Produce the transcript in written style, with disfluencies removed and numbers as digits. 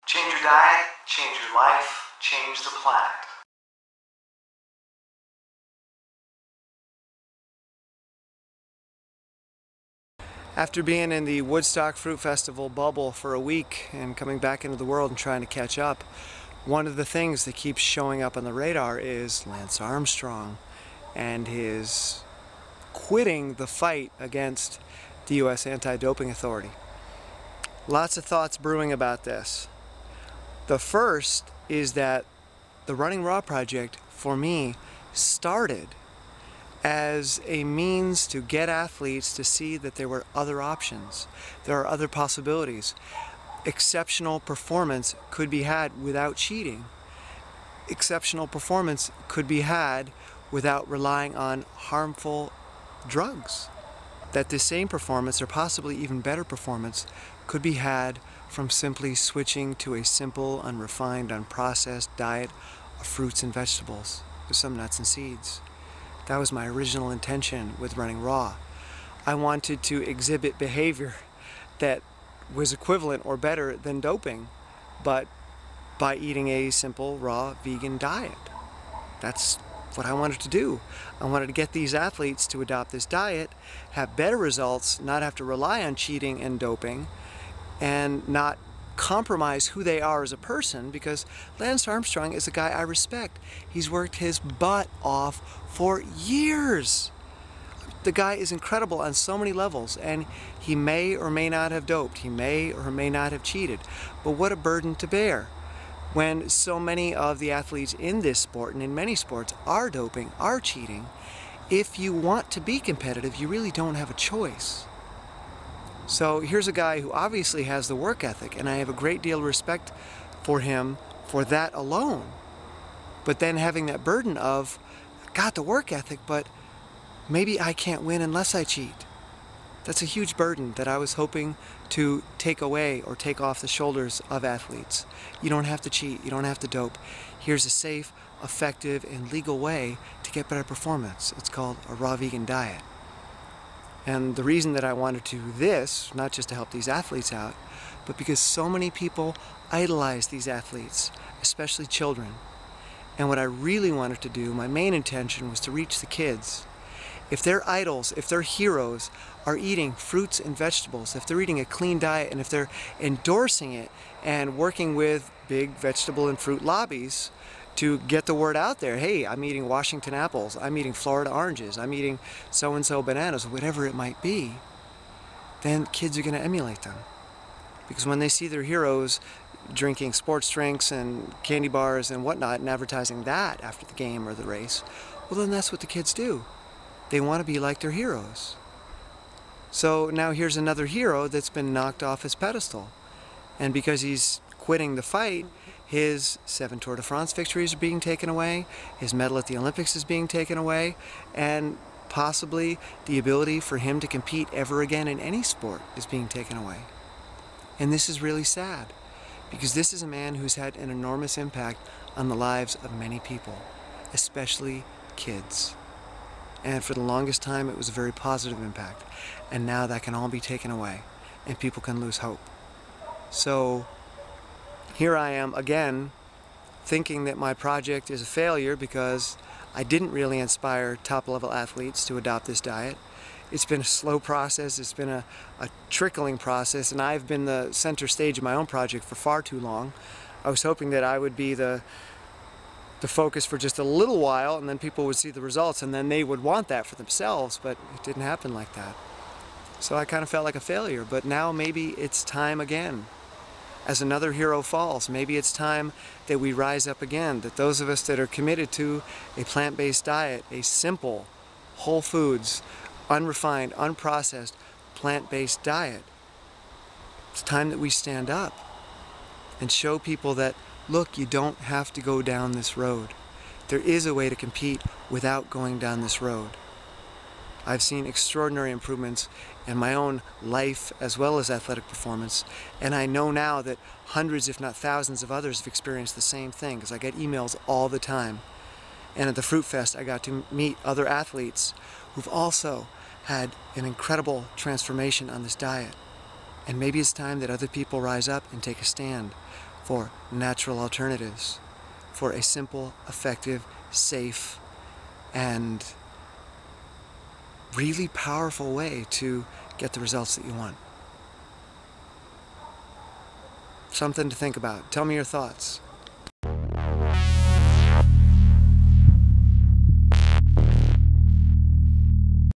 Change your diet, change your life, change the planet. After being in the Woodstock Fruit Festival bubble for a week and coming back into the world and trying to catch up, one of the things that keeps showing up on the radar is Lance Armstrong and his quitting the fight against the U.S. Anti-Doping Authority. Lots of thoughts brewing about this. The first is that the Running Raw project, for me, started as a means to get athletes to see that there were other options. There are other possibilities. Exceptional performance could be had without cheating. Exceptional performance could be had without relying on harmful drugs. That the same performance, or possibly even better performance, could be had from simply switching to a simple, unrefined, unprocessed diet of fruits and vegetables with some nuts and seeds. That was my original intention with Running Raw. I wanted to exhibit behavior that was equivalent or better than doping, but by eating a simple, raw, vegan diet. That's what I wanted to do. I wanted to get these athletes to adopt this diet, have better results, not have to rely on cheating and doping, and not compromise who they are as a person, because Lance Armstrong is a guy I respect. He's worked his butt off for years. The guy is incredible on so many levels, and he may or may not have doped. He may or may not have cheated. But what a burden to bear when so many of the athletes in this sport and in many sports are doping, are cheating. If you want to be competitive, you really don't have a choice. So here's a guy who obviously has the work ethic, and I have a great deal of respect for him for that alone. But then having that burden of, got the work ethic, but maybe I can't win unless I cheat. That's a huge burden that I was hoping to take away or take off the shoulders of athletes. You don't have to cheat, you don't have to dope. Here's a safe, effective, and legal way to get better performance. It's called a raw vegan diet. And the reason that I wanted to do this, not just to help these athletes out, but because so many people idolize these athletes, especially children. And what I really wanted to do, my main intention, was to reach the kids. If their idols, if their heroes are eating fruits and vegetables, if they're eating a clean diet, and if they're endorsing it and working with big vegetable and fruit lobbies to get the word out there, hey, I'm eating Washington apples, I'm eating Florida oranges, I'm eating so-and-so bananas, whatever it might be, then kids are going to emulate them. Because when they see their heroes drinking sports drinks and candy bars and whatnot and advertising that after the game or the race, well, then that's what the kids do. They want to be like their heroes. So now here's another hero that's been knocked off his pedestal. And because he's quitting the fight, his 7 Tour de France victories are being taken away, his medal at the Olympics is being taken away, and possibly the ability for him to compete ever again in any sport is being taken away. And this is really sad, because this is a man who's had an enormous impact on the lives of many people, especially kids. And for the longest time it was a very positive impact, and now that can all be taken away and people can lose hope. So here I am again thinking that my project is a failure because I didn't really inspire top-level athletes to adopt this diet. It's been a slow process, it's been a trickling process, and I've been the center stage of my own project for far too long. I was hoping that I would be the focus for just a little while, and then people would see the results, and then they would want that for themselves, but it didn't happen like that. So I kind of felt like a failure, but now maybe it's time again. As another hero falls, maybe it's time that we rise up again, that those of us that are committed to a plant-based diet, a simple, whole foods, unrefined, unprocessed, plant-based diet, it's time that we stand up and show people that, look, you don't have to go down this road. There is a way to compete without going down this road. I've seen extraordinary improvements in my own life as well as athletic performance, and I know now that hundreds, if not thousands of others have experienced the same thing, because I get emails all the time. And at the Fruit Fest I got to meet other athletes who've also had an incredible transformation on this diet. And maybe it's time that other people rise up and take a stand for natural alternatives, for a simple, effective, safe, and really powerful way to get the results that you want. Something to think about. Tell me your thoughts.